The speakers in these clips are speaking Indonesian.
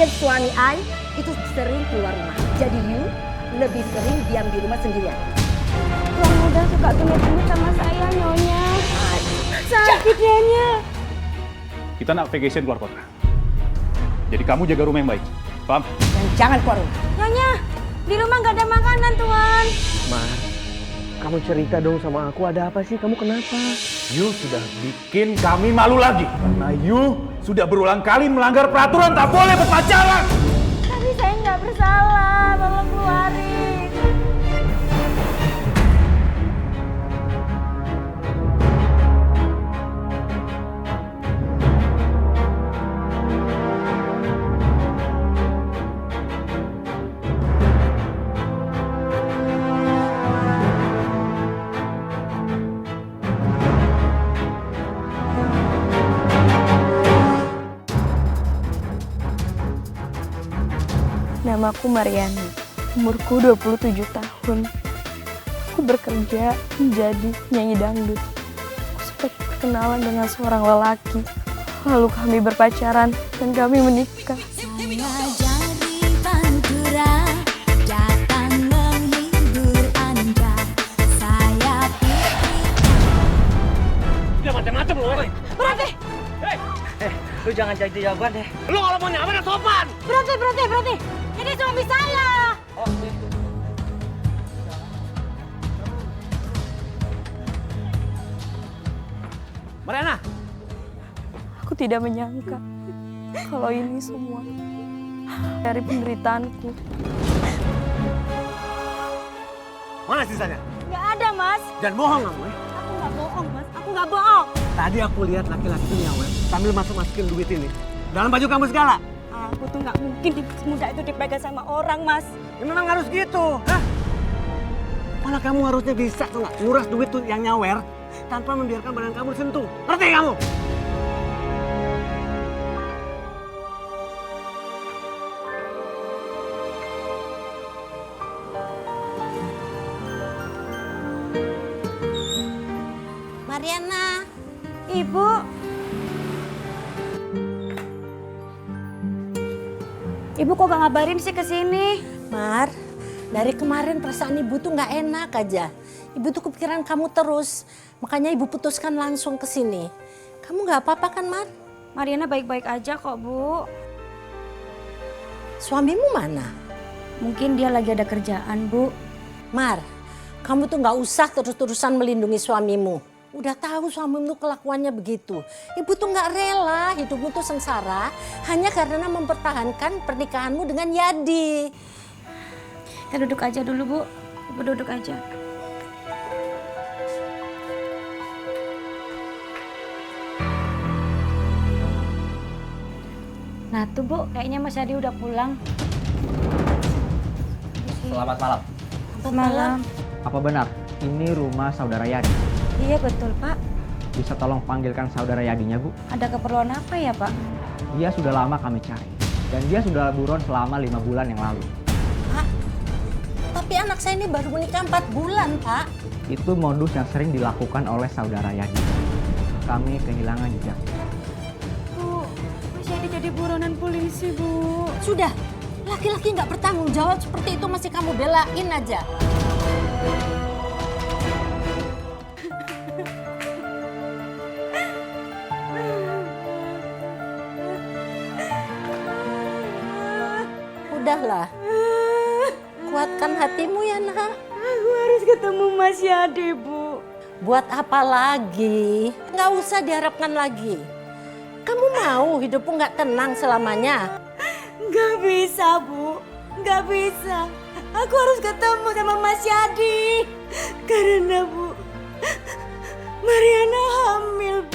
And suami I itu sering keluar rumah. Jadi you lebih sering diam di rumah sendirian. Tuan muda suka genit-genit sama saya, Nyonya. Sakit dianya. Kita nak vacation keluar kota. Jadi kamu jaga rumah yang baik. Paham? Dan jangan keluar rumah. Nyonya, di rumah nggak ada makanan, Tuan. Mar, kamu cerita dong sama aku, ada apa sih? Kamu kenapa? You sudah bikin kami malu lagi. Karena you sudah berulang kali melanggar peraturan tak boleh berpacaran. Tapi saya nggak bersalah, tolong keluarin. Namaku Mariana, umurku 27 tahun. Aku bekerja menjadi penyanyi dangdut. Aku sempat berkenalan dengan seorang lelaki. Lalu kami berpacaran dan kami menikah. Saya jadi pantura, datang menghibur Anda. Saya Udah macam-macam loh. Berhenti, Lu jangan jadi jagoan deh. Lu kalau mau nyamar yang sopan. berhenti. Ini suami saya. Oh, gitu. Mariana, Aku tidak menyangka kalau ini semua dari penderitaanku. mana sisanya? Nggak ada, Mas. Jangan bohong kamu ya. Aku nggak bohong, Mas. Aku nggak bohong. Tadi aku lihat laki-laki itu nyawer sambil masukin duit ini dalam baju kamu segala. Aku tuh nggak mungkin semudah itu dipegang sama orang, Mas. Ya memang harus gitu. Hah? Malah kamu harusnya bisa tuh nggak nguras duit tuh yang nyawer tanpa membiarkan badan kamu disentuh. Ngerti kamu? Mariana, Ibu, Ibu kok gak ngabarin sih ke sini? Mar, dari kemarin perasaan ibu tuh nggak enak aja. Ibu tuh kepikiran kamu terus, makanya ibu putuskan langsung ke sini. Kamu nggak apa-apa kan, Mar? Mariana baik-baik aja kok, Bu. Suamimu mana? Mungkin dia lagi ada kerjaan, Bu. Mar, kamu tuh nggak usah terus-terusan melindungi suamimu. Udah tahu suamimu kelakuannya begitu. Ibu tuh nggak rela hidupmu tuh sengsara hanya karena mempertahankan pernikahanmu dengan Yadi. Kita duduk aja dulu, Bu. Ibu duduk aja. Nah tuh, Bu, kayaknya Mas Yadi udah pulang. Selamat malam. Malam. Apa benar ini rumah saudara Yadi? Iya betul, Pak. Bisa tolong panggilkan saudara Yadinya, Bu? Ada keperluan apa ya, Pak? Dia sudah lama kami cari. Dan dia sudah buron selama 5 bulan yang lalu. Pak, tapi anak saya ini baru menikah 4 bulan, Pak. Itu modus yang sering dilakukan oleh saudara Yadi. Kami kehilangan jejak. Bu, Mas Yadi jadi buronan polisi, Bu. Sudah, laki-laki nggak bertanggung jawab seperti itu masih kamu belain aja. Udahlah, kuatkan hatimu ya nak. Aku harus ketemu Mas Yadi, Bu. Buat apa lagi? Nggak usah diharapkan lagi. Kamu mau hidupmu nggak tenang selamanya? Nggak bisa, Bu. Nggak bisa. Aku harus ketemu sama Mas Yadi. Karena, Bu, Mariana hamil, Bu.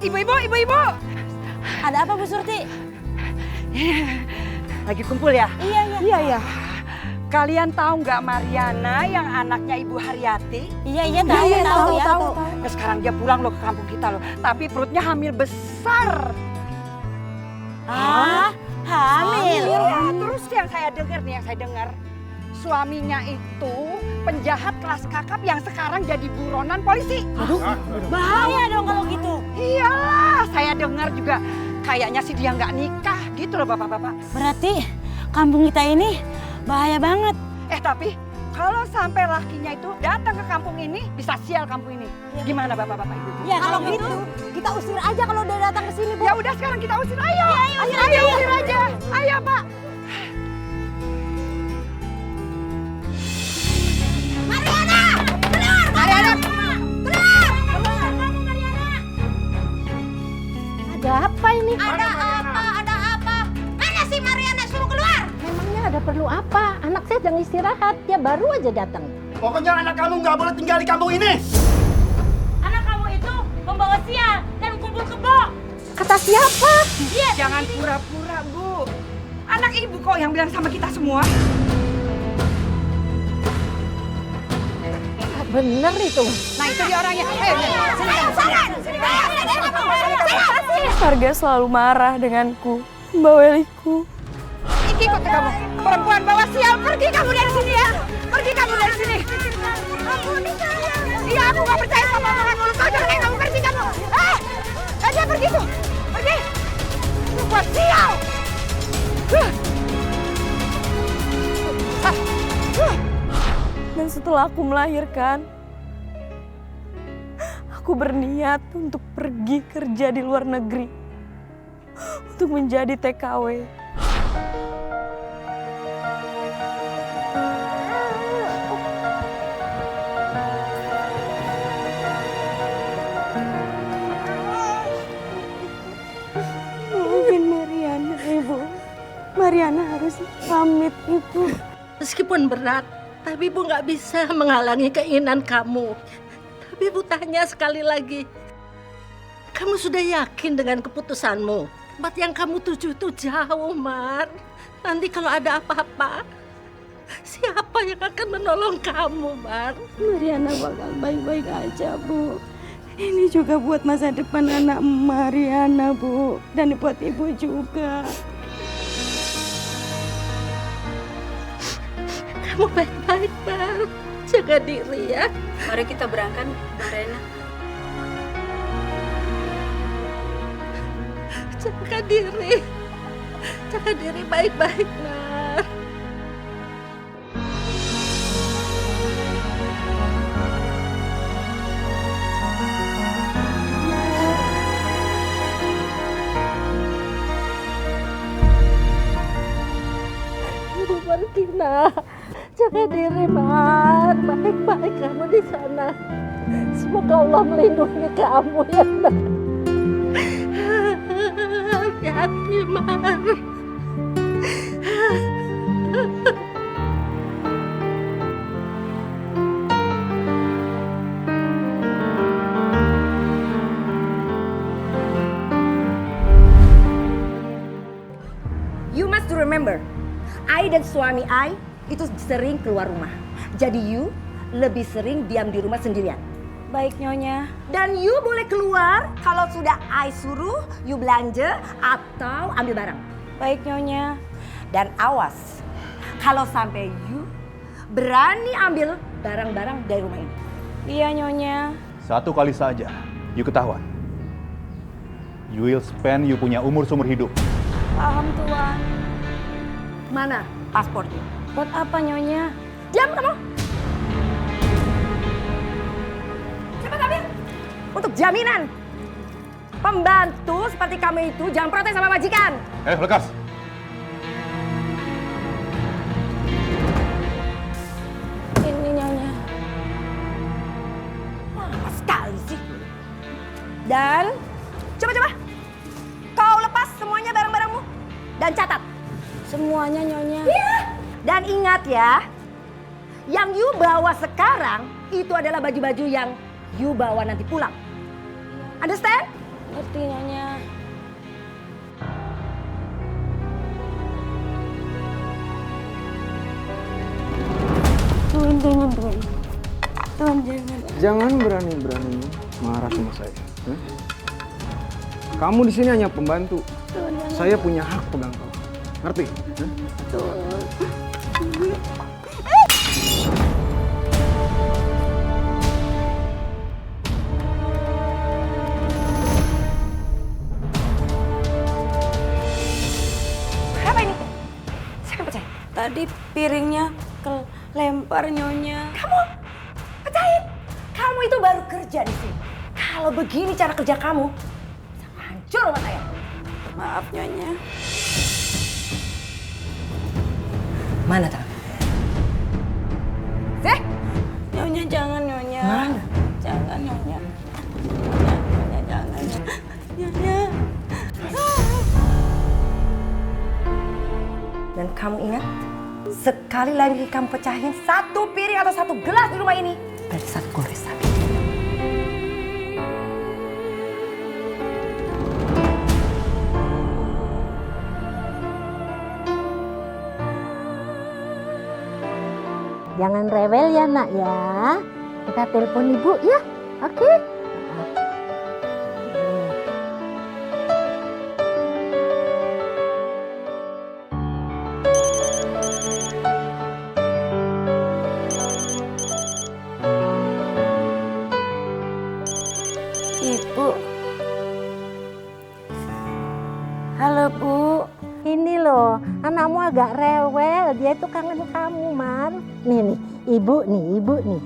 Ibu. Ibu. Ada apa Bu Surti? Lagi kumpul ya? Iya. Kalian tahu nggak Mariana yang anaknya Ibu Haryati? Iya, tahu. Ya, sekarang dia pulang loh ke kampung kita loh. Tapi perutnya hamil besar. Hamil? Iya, terus yang saya dengar, suaminya itu penjahat kelas kakap yang sekarang jadi buronan polisi. Bahaya dong kalau gitu. Iyalah, saya dengar juga kayaknya sih dia nggak nikah gitu loh bapak-bapak. Berarti kampung kita ini bahaya banget. Tapi kalau sampai lakinya itu datang ke kampung ini, bisa sial kampung ini. Gimana bapak-bapak ibu? Ya kalau gitu kita usir aja kalau udah datang ke sini, Bu. Ya udah sekarang kita usir, ayo. Ayo usir aja. Ayo Pak. Mariana! Keluar! Mariana! Keluar! Kamu Mariana! Ada apa ini? Ada apa? Mana si Mariana, suruh keluar? Memangnya ada perlu apa? Anak saya sedang istirahat, dia baru aja datang. Pokoknya anak kamu nggak boleh tinggal di kampung ini. Anak kamu itu membawa sial dan kumpul kebo. Kata siapa? Jangan pura-pura Bu. Anak ibu kok yang bilang sama kita semua. Bener itu. Nah itu dia orangnya. Harga selalu marah denganku, Mbak Weliku. Iki kok kamu. Perempuan bawa sial, pergi kamu dari sini ya. Pergi kamu dari sini. Iya, aku nggak percaya sama omongan mulut kau. Jangan kamu pergi kamu. Aja pergi tuh. Pergi. Perempuan sial. Dan setelah aku melahirkan, aku berniat untuk pergi kerja di luar negeri. Untuk menjadi TKW. Mungkin Mariana, Ibu. Mariana harus pamit, Ibu. Meskipun berat, tapi Ibu nggak bisa menghalangi keinginan kamu. Tapi Ibu tanya sekali lagi, kamu sudah yakin dengan keputusanmu? Tempat yang kamu tuju itu jauh, Mar. Nanti kalau ada apa-apa, siapa yang akan menolong kamu, Mar? Mariana bakal baik-baik aja, Bu. Ini juga buat masa depan anak Mariana, Bu. Dan buat Ibu juga. Kamu baik-baik, Mar. Jaga diri ya. Mari kita berangkat, Mariana. Jaga diri. Jaga diri baik-baik, Mar. Ibu pergi, nak. Jaga diri, Mar. Baik-baik kamu di sana. Semoga Allah melindungi kamu ya, nak. Hati-hati, Mar. You must remember, I dan suami I itu sering keluar rumah. Jadi you lebih sering diam di rumah sendirian. Baik, Nyonya. Dan you boleh keluar kalau sudah I suruh you belanja atau ambil barang. Baik, Nyonya. Dan awas, kalau sampai you berani ambil barang-barang dari rumah ini. Iya, Nyonya. Satu kali saja, you ketahuan. You will spend you punya umur seumur hidup. Paham, Tuan. Mana paspornya? Buat apa, Nyonya? Diam kamu. Cepat ambil. Untuk jaminan. Pembantu seperti kamu itu jangan protes sama majikan. Lekas. Ini, Nyonya. Lama sekali sih. Dan coba-coba. Kau lepas semuanya barang-barangmu. Dan catat. Semuanya, Nyonya. Iya. Dan ingat ya, yang you bawa sekarang itu adalah baju-baju yang you bawa nanti pulang. Understand? Ngerti, Nyonya. Jangan Tuan. Tuan jangan. Jangan berani-berani marah sama saya. Hah? Kamu di sini hanya pembantu. Saya punya hak pegang kamu. Ngerti? Hah? Apa ini? Siapa yang pecahin? Tadi piringnya kelempar Nyonya. Kamu pecahin? Kamu itu baru kerja di sini. Kalau begini cara kerja kamu, bisa hancur rumah saya. Maaf Nyonya. Mana tangan? Nyonya jangan Nyonya. Mana? Jangan Nyonya. Nyonya jangan. Nyonya. Dan kamu ingat, sekali lagi kamu pecahin satu piring atau satu gelas di rumah ini, dari satu gores sapi. Jangan rewel ya nak ya. Kita telepon ibu ya. Oke? Ibu. Halo Bu. Ini loh, anakmu agak rewel. Dia itu kangen kamu, Mar. Nih, ibu nih.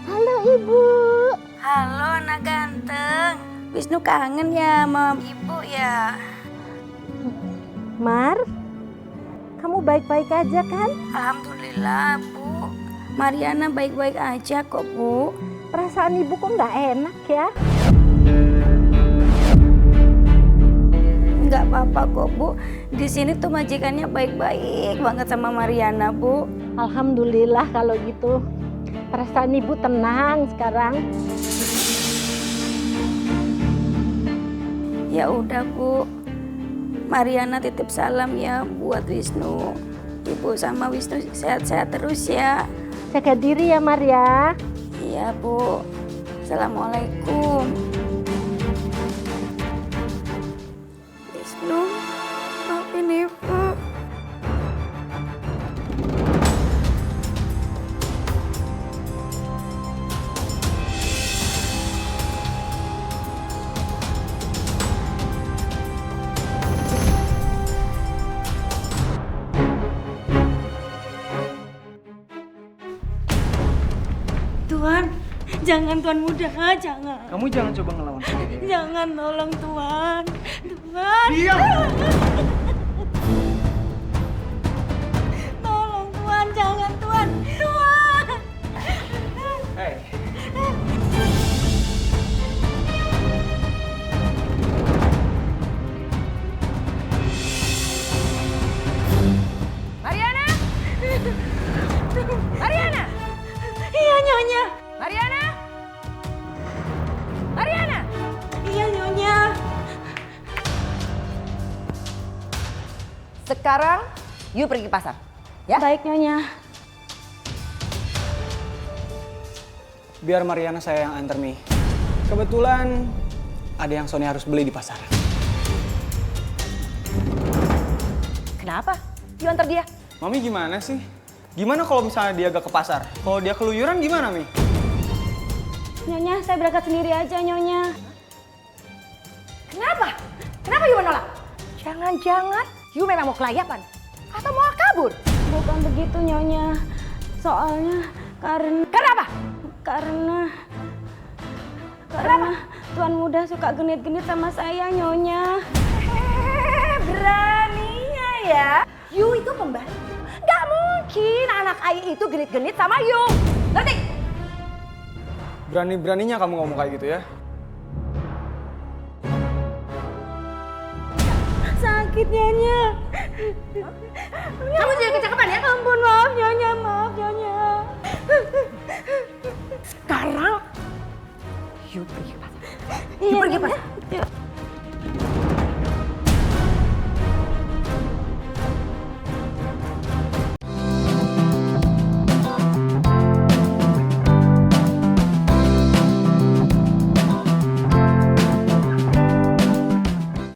Halo, Ibu. Halo anak ganteng. Wisnu kangen ya sama Ibu ya. Mar, kamu baik-baik aja kan? Alhamdulillah Bu. Mariana baik-baik aja kok Bu. Perasaan ibu kok nggak enak ya? Nggak apa-apa kok Bu. Di sini tuh majikannya baik-baik banget sama Mariana Bu. Alhamdulillah kalau gitu. Perasaan ibu tenang sekarang. Ya udah Bu. Mariana titip salam ya buat Wisnu. Ibu sama Wisnu sehat-sehat terus ya. Jaga diri ya, Mar ya. Iya Bu. Assalamualaikum. Wisnu, maafin Ibu. Tuan, jangan Tuan muda, jangan. Kamu jangan coba ngelawan saya. Jangan, tolong Tuan. Tuan. Diam! Tolong Tuan, jangan Tuan. Tuan. Hei. Mariana! Mariana! Iya Nyonya. Mariana! Mariana! Iya Nyonya. Sekarang, you pergi ke pasar. Ya? Baik Nyonya. Biar Mariana saya yang antar Mi. Kebetulan ada yang Sony harus beli di pasar. Kenapa? You antar dia. Mami gimana sih? Gimana kalau misalnya dia gak ke pasar? Kalau dia keluyuran gimana, Mi? Nyonya, saya berangkat sendiri aja Nyonya. Kenapa? Kenapa you menolak? Jangan-jangan you memang mau kelayapan? Atau mau kabur? Bukan begitu Nyonya. Soalnya Karena apa? Karena Tuan muda suka genit-genit sama saya Nyonya. Beraninya ya. You itu pembantu. Gak mungkin anak Ai itu genit-genit sama you. Ngerti? Berani-beraninya kamu ngomong kayak gitu ya? Sakit Nyonya. Kamu jadi kecakapan ya? Ampun, maaf Nyonya, maaf Nyonya. Sekarang you pergi ke pasar. Iya, You pergi ke Nyonya. pasar.